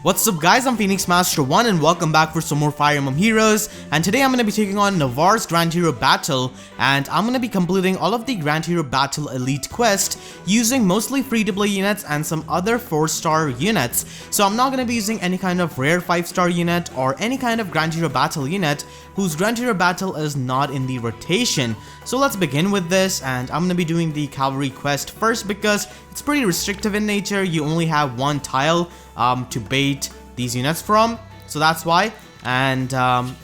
What's up guys, I'm Phoenix Master 1 and welcome back for some more Fire Emblem Heroes, and today I'm going to be taking on Navarre's Grand Hero Battle, and I'm going to be completing all of the Grand Hero Battle Elite Quest using mostly free to-play units and some other 4-star units. So I'm not going to be using any kind of rare 5-star unit or any kind of Grand Hero Battle unit whose Grand Hero Battle is not in the rotation. So let's begin with this, and I'm going to be doing the Cavalry quest first because it's pretty restrictive in nature. You only have one tile to bait these units from, so that's why. And I'm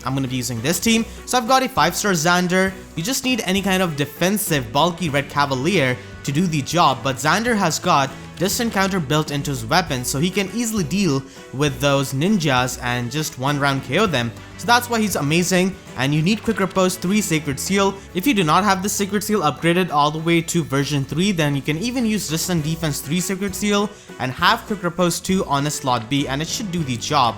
gonna be using this team. So I've got a 5-star Xander. You just need any kind of defensive bulky red Cavalier to do the job, but Xander has got distant counter built into his weapon, so he can easily deal with those ninjas and just one round KO them. So that's why he's amazing. And you need Quick Riposte 3 Sacred Seal. If you do not have the Sacred Seal upgraded all the way to version 3, then you can even use Distant Defense 3 Sacred Seal and have Quick Riposte 2 on a slot B, and it should do the job.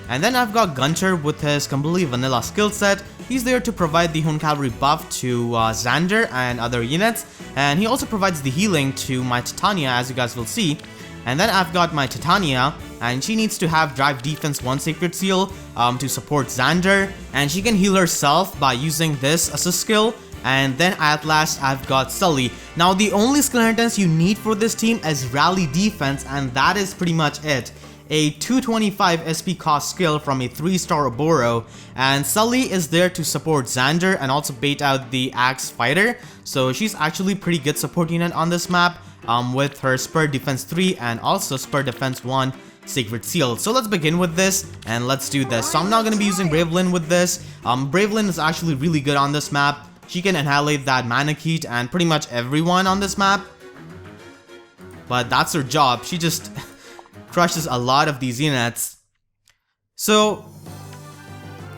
And then I've got Gunter with his completely vanilla skill set. He's there to provide the Hone Cavalry buff to Xander and other units, and he also provides the healing to my Titania, as you guys will see. And then I've got my Titania, and she needs to have Drive Defense 1 Sacred Seal to support Xander, and she can heal herself by using this assist skill. And then at last I've got Sully. Now the only skill inheritance you need for this team is Rally Defense, and that is pretty much it. A 225 SP cost skill from a 3-star Oboro, and Sully is there to support Xander and also bait out the Axe Fighter, so she's actually pretty good support unit on this map with her Spur Defense 3 and also Spur Defense 1 Sacred Seal. So let's begin with this and let's do this. So I'm not going to be using Gwendolyn with this. Gwendolyn is actually really good on this map. She can annihilate that Manakete and pretty much everyone on this map, but that's her job. She just crushes a lot of these units. So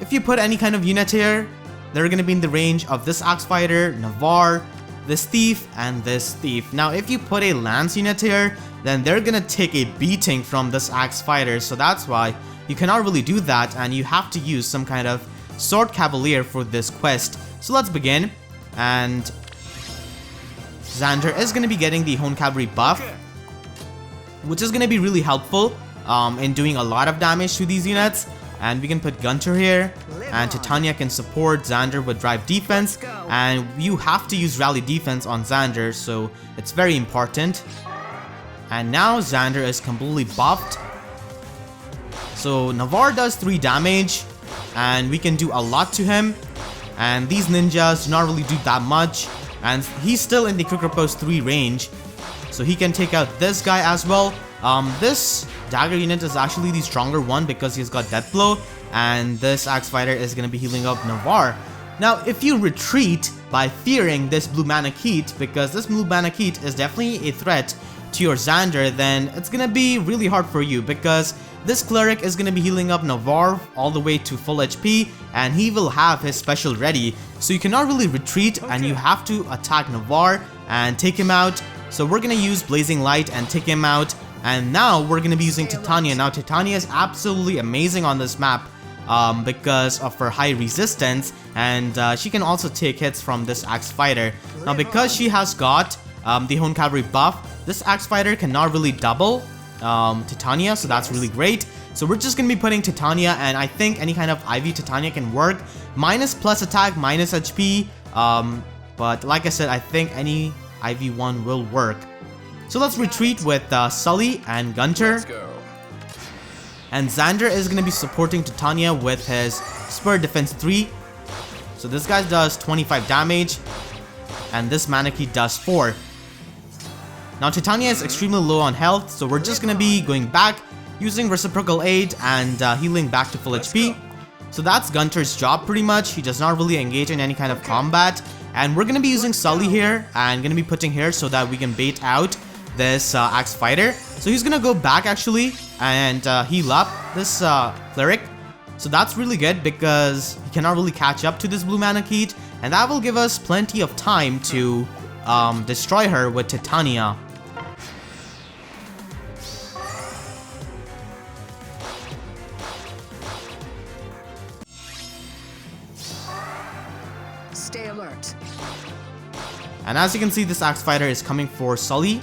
if you put any kind of unit here, they're gonna be in the range of this Axe Fighter, Navarre, this Thief, and this Thief. Now if you put a Lance unit here, then they're gonna take a beating from this Axe Fighter, so that's why you cannot really do that, and you have to use some kind of Sword Cavalier for this quest. So let's begin, and Xander is gonna be getting the Hone Cavalry buff, which is going to be really helpful in doing a lot of damage to these units. And we can put Gunter here, and Titania can support Xander with Drive Defense, and you have to use Rally Defense on Xander, so it's very important. And now Xander is completely buffed, so Navarre does 3 damage, and we can do a lot to him, and these ninjas do not really do that much, and he's still in the Quick Riposte 3 range, so he can take out this guy as well. This dagger unit is actually the stronger one because he's got Death Blow, and this Axe Fighter is going to be healing up Navarre. Now if you retreat by fearing this blue Manakete, because this blue Manakete is definitely a threat to your Xander, then it's going to be really hard for you, because this cleric is going to be healing up Navarre all the way to full HP, and he will have his special ready, so you cannot really retreat, and you have to attack Navarre and take him out. So we're gonna use Blazing Light and take him out, and now we're gonna be using Titania. Now Titania is absolutely amazing on this map because of her high resistance, and she can also take hits from this Axe Fighter. Now because she has got the Hone Cavalry buff, this Axe Fighter cannot really double Titania, so that's really great. So we're just gonna be putting Titania, and I think any kind of IV Titania can work. Minus plus attack, minus HP, but like I said, I think any IV1 will work. So let's retreat with Sully and Gunter. And Xander is going to be supporting Titania with his Spur Defense 3. So this guy does 25 damage, and this Manakete does 4. Now Titania is extremely low on health, so we're just going to be going back, using Reciprocal Aid and healing back to full HP. So that's Gunter's job pretty much. He does not really engage in any kind of combat. And we're going to be using Sully here, and going to be putting here so that we can bait out this Axe Fighter. So he's going to go back actually and heal up this cleric. So that's really good because he cannot really catch up to this blue Manakete, and that will give us plenty of time to destroy her with Titania. Stay alert. And as you can see, this Axe Fighter is coming for Sully.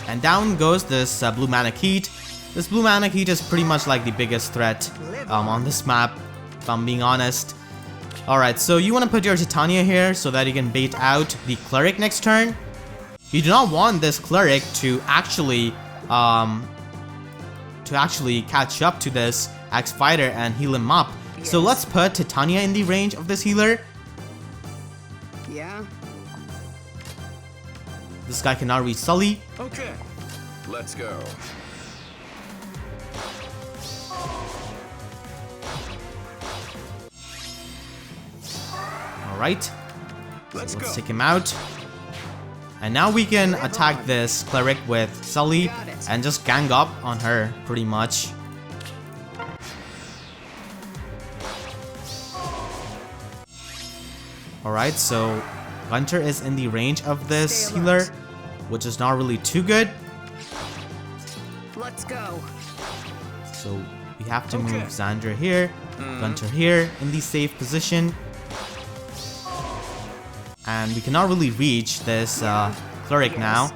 And down goes this blue Manakete. This blue Manakete is pretty much like the biggest threat on this map, if I'm being honest. Alright, so you want to put your Titania here so that you can bait out the Cleric next turn. You do not want this Cleric to actually catch up to this Axe Fighter and heal him up. Yes. So let's put Titania in the range of this healer. Yeah. This guy cannot reach Sully. Okay, let's go. Alright, Let's let's go. take him out. And now we can attack this Cleric with Sully and just gang up on her, pretty much. Alright, so Gunter is in the range of this Stay healer, alert. which is not really too good. Let's go. So we have to Okay. move Xander here, Gunter here in the safe position. And we cannot really reach this Cleric now.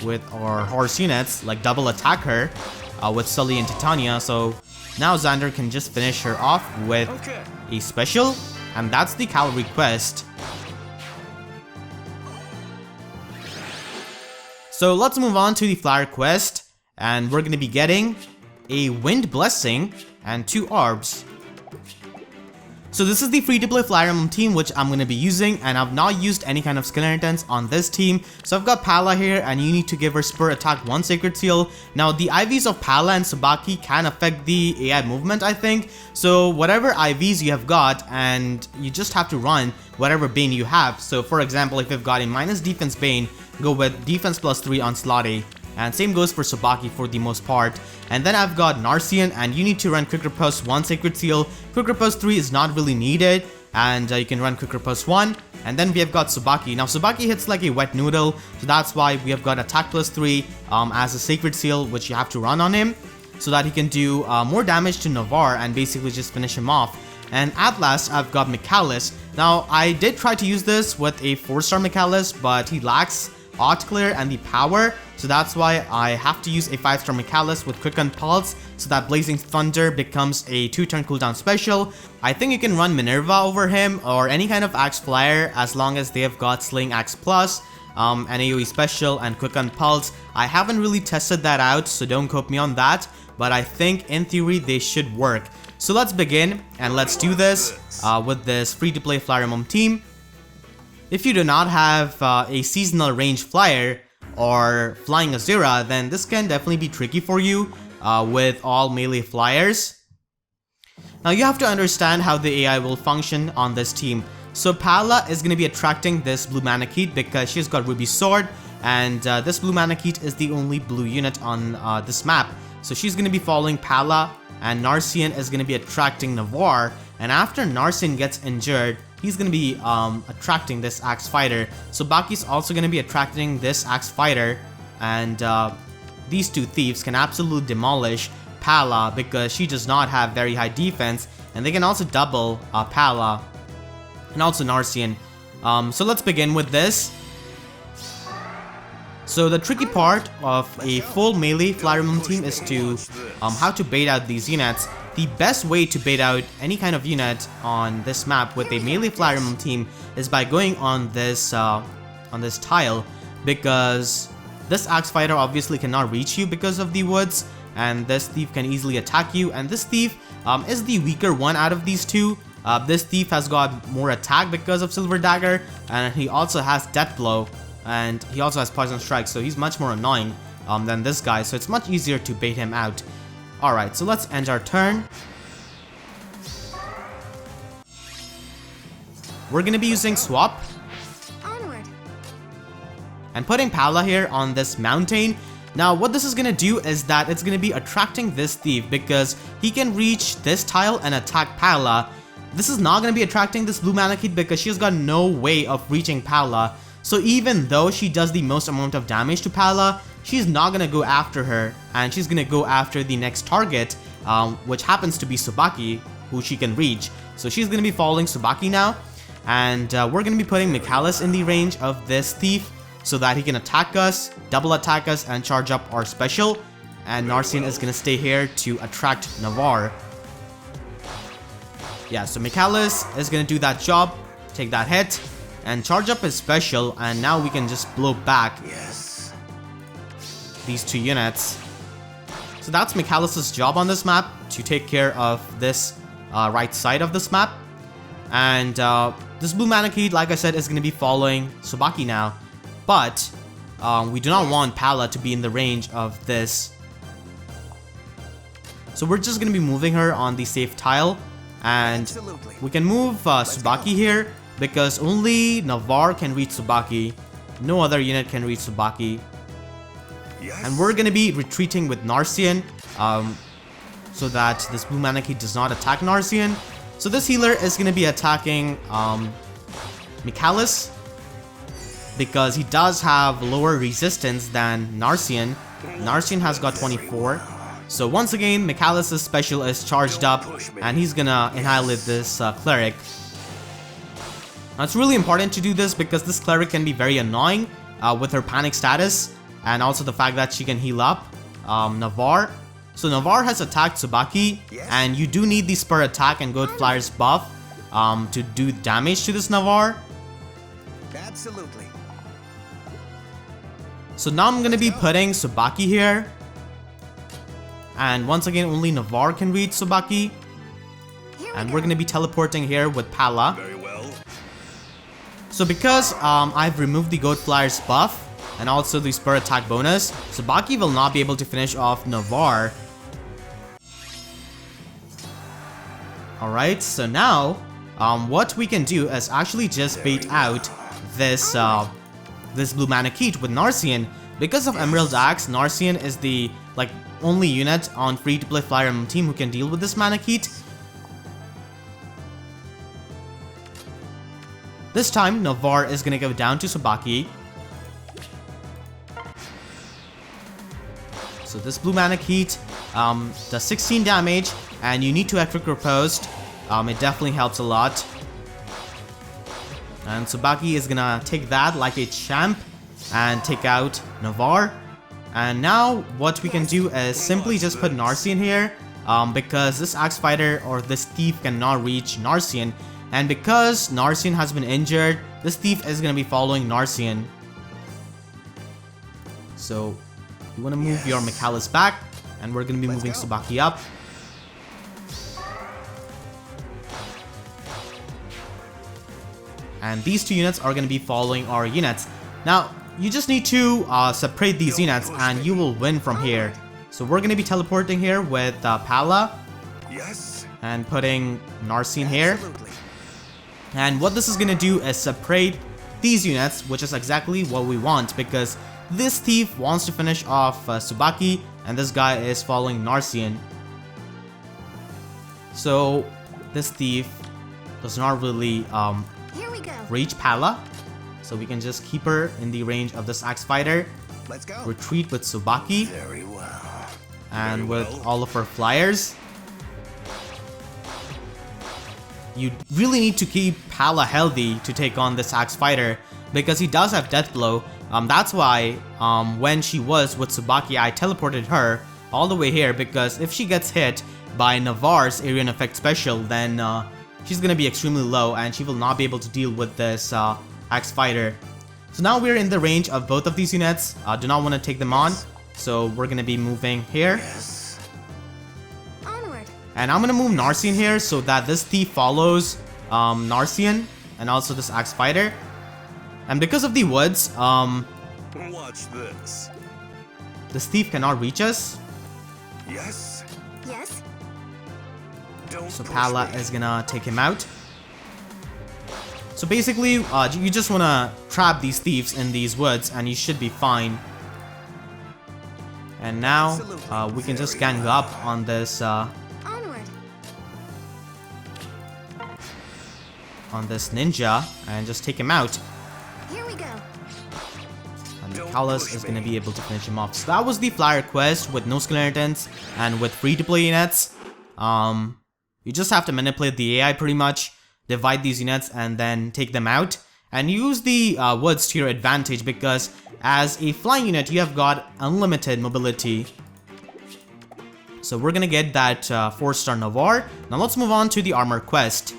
With our horse units, like double attack her with Sully and Titania. So now Xander can just finish her off with Okay. a special. And that's the Cavalry quest. So let's move on to the Flier quest. And we're going to be getting a Wind Blessing and 2 orbs. So this is the free-to-play Fire Emblem team which I'm going to be using, and I've not used any kind of skill inheritance on this team. So I've got Palla here, and you need to give her Spur Atk 1 Sacred Seal. Now the IVs of Palla and Subaki can affect the AI movement, I think. So whatever IVs you have got, and you just have to run whatever Bane you have. So for example, if you've got a minus defense Bane, go with defense +3 on Slotty. And same goes for Subaki for the most part. And then I've got Narcian, and you need to run Quick Riposte 1 Sacred Seal. Quick Riposte 3 is not really needed, and you can run Quick Riposte 1. And then we have got Subaki. Now Subaki hits like a wet noodle, so that's why we have got Attack +3 as a Sacred Seal, which you have to run on him, so that he can do more damage to Navarre and basically just finish him off. And at last, I've got Michalis. Now, I did try to use this with a 4-star Michalis, but he lacks Auto Clear and the power, so that's why I have to use a 5-star Michalis with Quickened Pulse, so that Blazing Thunder becomes a 2-turn cooldown special. I think you can run Minerva over him, or any kind of Axe Flyer, as long as they have got Slaying Axe Plus, an AoE special, and Quickened Pulse. I haven't really tested that out, so don't quote me on that, but I think in theory they should work. So let's begin, and let's do this with this free-to-play Fire Emblem team. If you do not have a seasonal range flyer or flying Azura, then this can definitely be tricky for you with all melee flyers. Now you have to understand how the AI will function on this team. So Palla is going to be attracting this blue Manakete because she's got Ruby Sword, and this blue Manakete is the only blue unit on this map. So she's going to be following Palla, and Narcian is going to be attracting Navarre, and after Narcian gets injured, he's going to be attracting this Axe Fighter. So Subaki's also going to be attracting this Axe Fighter, and these two thieves can absolutely demolish Palla because she does not have very high defense, and they can also double Palla and also Narcian. So let's begin with this. So the tricky part of a full melee Fire Emblem team is to how to bait out these units. The best way to bait out any kind of unit on this map with a melee Fire Emblem team is by going on this tile, because this Axe Fighter obviously cannot reach you because of the woods, and this thief can easily attack you, and this thief is the weaker one out of these two. This thief has got more attack because of Silver Dagger, and he also has Death Blow, and he also has Poison Strike, so he's much more annoying than this guy, so it's much easier to bait him out. Alright, so let's end our turn. We're gonna be using Swap Onward. and putting Palla here on this mountain. Now what this is gonna do is that it's gonna be attracting this thief because he can reach this tile and attack Palla. This is not gonna be attracting this blue Manakete because she's got no way of reaching Palla. So even though she does the most amount of damage to Palla, she's not gonna go after her, and she's gonna go after the next target, which happens to be Subaki, who she can reach. So she's gonna be following Subaki now, and we're gonna be putting Michalis in the range of this thief. so that he can attack us, double attack us, and charge up our special. And Narcian is gonna stay here to attract Navarre. Yeah, so Michalis is gonna do that job, take that hit, and charge up his special, and now we can just blow back these 2 units. So that's Michalis' job on this map, to take care of this right side of this map. And this blue Manakete, like I said, is going to be following Subaki now. But we do not want Palla to be in the range of this. So we're just going to be moving her on the safe tile. And we can move Subaki here, because only Navarre can reach Subaki. No other unit can reach Subaki. And we're going to be retreating with Narcian, so that this blue Manakete does not attack Narcian. So this healer is going to be attacking Michalis, because he does have lower resistance than Narcian. Narcian has got 24. So once again, Michalis' special is charged up, and he's gonna annihilate this cleric. Now it's really important to do this, because this cleric can be very annoying with her panic status, and also the fact that she can heal up Navarre. So Navarre has attacked Subaki, and you do need the Spur Atk and Goat Flier's buff to do damage to this Navarre. Absolutely. So now I'm gonna be putting Subaki here, and once again only Navarre can reach Subaki, and we're gonna be teleporting here with Palla. Very well. So because I've removed the Goat Flier's buff and also the Spur Atk bonus, Subaki will not be able to finish off Navarre. Alright, so now what we can do is actually just bait out this this blue Manakete with Narcian. Because of Emerald Axe, Narcian is the only unit on free-to-play Fire Emblem team who can deal with this Manakete. This time, Navarre is gonna go down to Subaki. So this blue Manakete does 16 damage, and you need to epic riposte. It definitely helps a lot. And Subaki is gonna take that like a champ and take out Navarre. And now what we can do is simply just put Narcian here, because this axe fighter or this thief cannot reach Narcian. And because Narcian has been injured, this thief is gonna be following Narcian. So you wanna move your Michalis back, and we're gonna be moving Subaki up. And these 2 units are going to be following our units. Now, you just need to separate these units, and you will win from here. So we're going to be teleporting here with Palla. And putting Narcian here. And what this is going to do is separate these units, which is exactly what we want, because this thief wants to finish off Subaki, and this guy is following Narcian. So this thief does not really reach Palla, so we can just keep her in the range of this axe fighter. Let's go. Retreat with Subaki. Very well. And with all of her flyers. You really need to keep Palla healthy to take on this axe fighter, because he does have death blow. That's why when she was with Subaki, I teleported her all the way here, because if she gets hit by Navarre's Aryan Effect special, then she's gonna be extremely low, and she will not be able to deal with this axe fighter. So now we're in the range of both of these units. Do not want to take them on, so we're gonna be moving here. Onward. And I'm gonna move Narcian here so that this thief follows Narcian and also this axe fighter. And because of the woods, Watch this. this thief cannot reach us. Yes. Yes. Don't So push Palla me. is gonna take him out. So basically, you just wanna trap these thieves in these woods, and you should be fine. And now we can just gang up on this Onward. ninja and just take him out. Here we go. And Michalis is gonna be able to finish him off. So that was the Flier quest with no skeletons and with free-to-play units. You just have to manipulate the AI pretty much, divide these units, and then take them out. and use the woods to your advantage because as a flying unit, you have got unlimited mobility. So we're gonna get that 4-star Navarre. Now let's move on to the armor quest.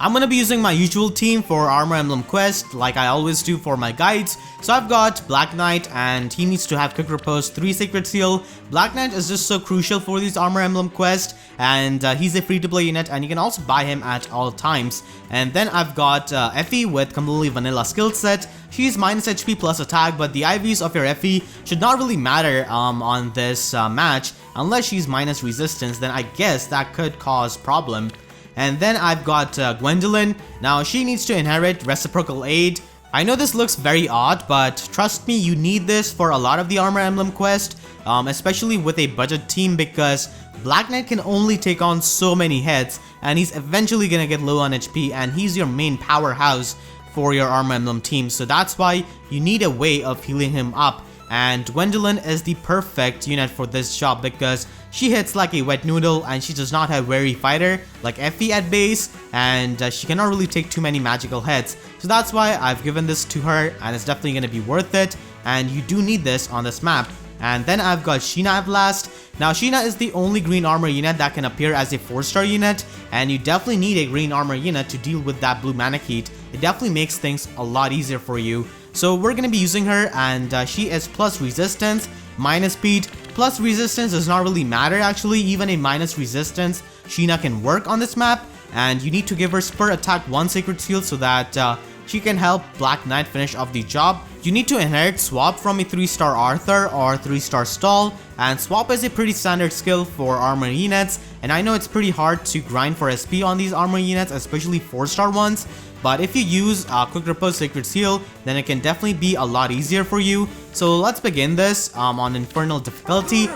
I'm gonna be using my usual team for Armor Emblem Quest, like I always do for my guides. So I've got Black Knight, and he needs to have Quick Riposte, 3 Sacred Seal. Black Knight is just so crucial for these Armor Emblem Quest, and he's a free-to-play unit, and you can also buy him at all times. And then I've got Effie with completely vanilla skill set. She's minus HP plus attack, but the IVs of your Effie should not really matter on this match. Unless she's minus resistance, then I guess that could cause problem. And then I've got Gwendolyn. Now she needs to inherit Reciprocal Aid. I know this looks very odd, but trust me, you need this for a lot of the Armor Emblem quest, especially with a budget team, because Black Knight can only take on so many hits, and he's eventually gonna get low on HP, and he's your main powerhouse for your Armor Emblem team. So that's why you need a way of healing him up. And Gwendolyn is the perfect unit for this job because she hits like a wet noodle, and she does not have Wary Fighter like Effie at base, and she cannot really take too many magical hits. So that's why I've given this to her, and it's definitely going to be worth it, and you do need this on this map. And then I've got Sheena at last. Now Sheena is the only green armor unit that can appear as a 4-star unit, and you definitely need a green armor unit to deal with that blue Manakete. It definitely makes things a lot easier for you. So we're going to be using her, and she is plus resistance, minus speed. Plus resistance does not really matter actually, even a minus resistance Sheena can work on this map, and you need to give her Spur Atk 1 Sacred Seal so that she can help Black Knight finish off the job. You need to inherit Swap from a 3-star Arthur or 3-star Stall, and Swap is a pretty standard skill for armor units, and I know it's pretty hard to grind for SP on these armor units, especially 4-star ones, but if you use Quick Riposte Sacred Seal, then it can definitely be a lot easier for you. So let's begin this on Infernal difficulty.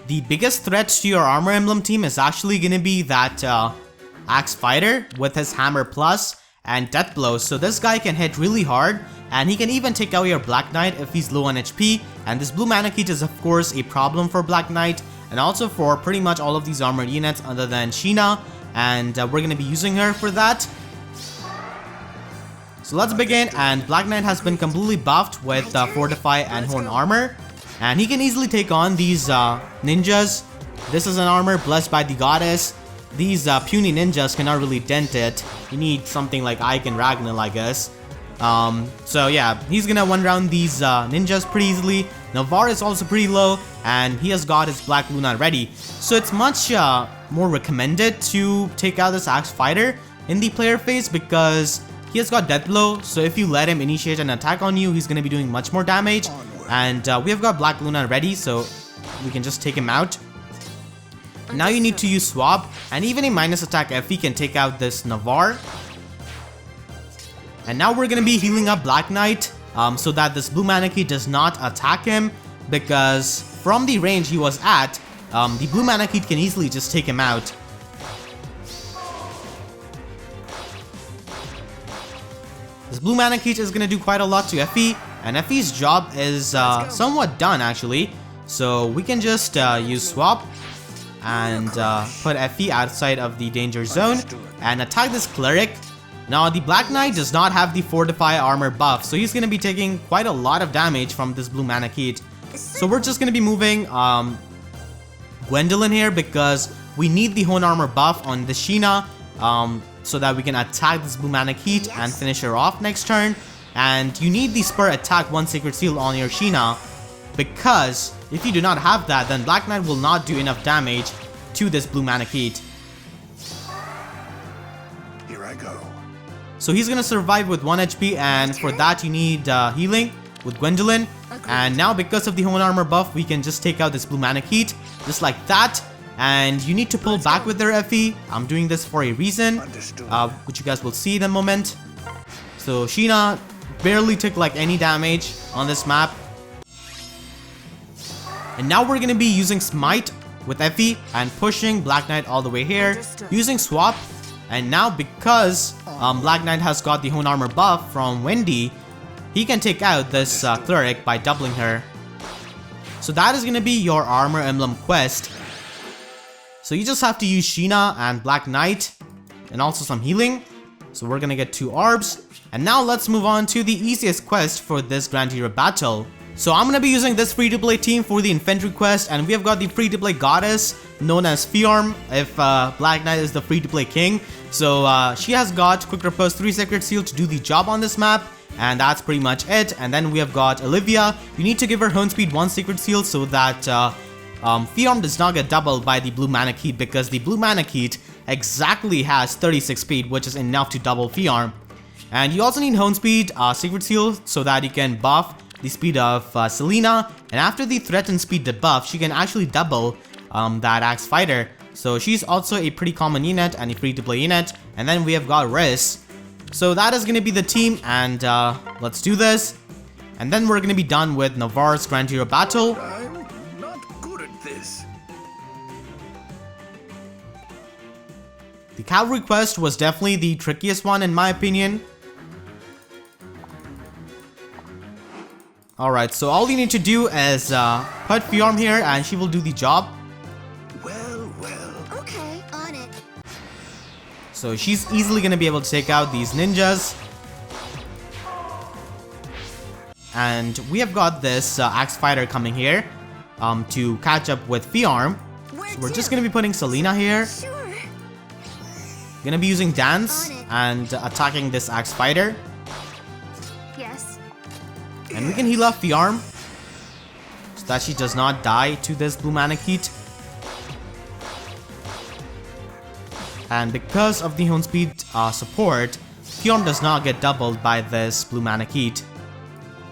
The biggest threat to your Armor Emblem team is actually going to be that Axe Fighter with his Hammer Plus and Death Blows. So this guy can hit really hard, and he can even take out your Black Knight if he's low on HP. And this blue Manakete is of course a problem for Black Knight, and also for pretty much all of these armored units other than Sheena, and we're going to be using her for that. So let's begin, and Black Knight has been completely buffed with Fortify and Horn Armor, and he can easily take on these ninjas. This is an armor blessed by the goddess. These puny ninjas cannot really dent it. You need something like Ike and Ragnall, I guess. So yeah, he's gonna one-round these ninjas pretty easily. Navarre is also pretty low, and he has got his Black Luna ready. So it's much more recommended to take out this Axe Fighter in the player phase because he has got Death Blow. So if you let him initiate an attack on you, he's gonna be doing much more damage. And we have got Black Luna ready, so we can just take him out. Now you need to use Swap, and even a minus attack Effie can take out this Navarre. And now we're gonna be healing up Black Knight so that this blue Manakete does not attack him, because from the range he was at, the blue Manakete can easily just take him out. This blue Manakete is gonna do quite a lot to Effie, and Effie's job is somewhat done actually. So we can just use Swap and put Effie outside of the danger zone and attack this Cleric. Now the Black Knight does not have the Fortify armor buff, so he's going to be taking quite a lot of damage from this blue Manakete. So we're just going to be moving Gwendolyn here because we need the Hone armor buff on the Sheena so that we can attack this blue Manakete and finish her off next turn. And you need the Spur Atk 1 Sacred Seal on your Sheena, because if you do not have that, then Black Knight will not do enough damage to this blue Manakete. Here I go. So he's gonna survive with 1 HP, and for that you need healing with Gwendolyn. And now because of the Hone armor buff, we can just take out this blue Manakete just like that. And you need to pull back with their Effie. I'm doing this for a reason, which you guys will see in a moment. So Sheena barely took like any damage on this map. And now we're gonna be using Smite with Effie and pushing Black Knight all the way here, using Swap. And now because Black Knight has got the Hone armor buff from Wendy, he can take out this Cleric by doubling her. So that is gonna be your Armor Emblem quest. So you just have to use Sheena and Black Knight and also some healing. So we're gonna get 2 orbs. And now let's move on to the easiest quest for this Grand Hero battle. So I'm gonna be using this free-to-play team for the Infantry quest, and we have got the free-to-play goddess known as Flier, if Black Knight is the free-to-play king. So she has got Quick Riposte 3 Sacred Seal to do the job on this map, and that's pretty much it. And then we have got Olivia. You need to give her Hone Speed 1 Sacred Seal so that Flier does not get doubled by the Blue Manakete, because the Blue Manakete exactly has 36 speed, which is enough to double Flier. And you also need Hone Speed Sacred Seal so that you can buff the speed of Selena, and after the threatened speed debuff, she can actually double that Axe Fighter. So she's also a pretty common unit and a free-to-play unit. And then we have got Riz. So that is going to be the team, and let's do this. And then we're going to be done with Navarre's Grand Hero battle. I'm not good at this. The Cavalry quest was definitely the trickiest one in my opinion. Alright, so all you need to do is put Flier here and she will do the job. Well. Okay, on it. So she's easily going to be able to take out these ninjas. And we have got this Axe Fighter coming here to catch up with Flier. So we're just going to be putting Selena here. Sure. Gonna be using Dance and attacking this Axe Fighter. Yes. And we can heal up Flier so that she does not die to this Blue Manakete. And because of the Hone Speed support, Flier does not get doubled by this Blue Manakete.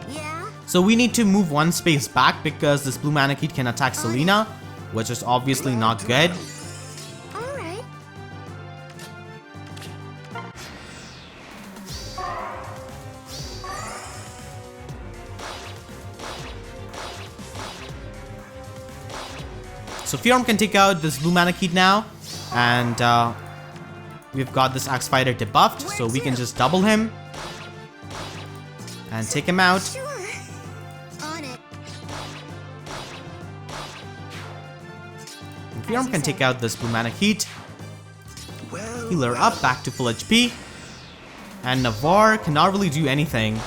Yeah. So we need to move 1 space back because this Blue Manakete can attack Selena, which is obviously not good. All right. So Flier can take out this Blue Manakete now, and we've got this Axe Fighter debuffed, so we can just double him and take him out. Sure. On it. And Flier can take out this Blue Manakete, Well. heal her up back to full HP, and Navarre cannot really do anything.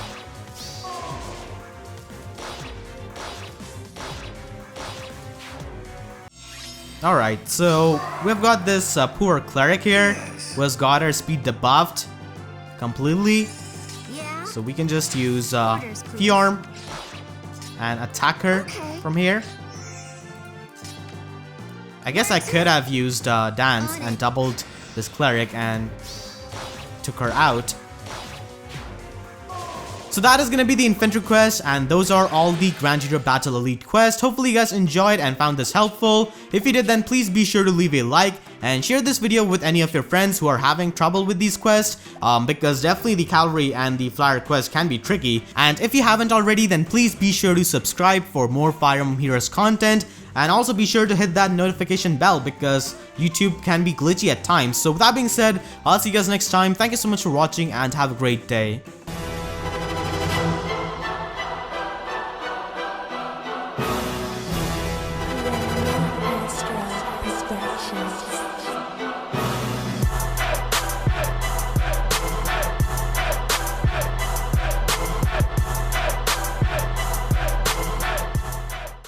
Alright, so we've got this poor cleric here who has got her speed debuffed completely. Yeah. So we can just use Flier and attack her Okay. from here. I guess I could have used Dance and doubled this cleric and took her out. So that is going to be the Infantry quest, and those are all the Grand Hero Battle Elite quests. Hopefully you guys enjoyed and found this helpful. If you did, then please be sure to leave a like and share this video with any of your friends who are having trouble with these quests, because definitely the Cavalry and the Flier quest can be tricky. And if you haven't already, then please be sure to subscribe for more Fire Emblem Heroes content. And also be sure to hit that notification bell because YouTube can be glitchy at times. So with that being said, I'll see you guys next time. Thank you so much for watching and have a great day. Astral Perspective.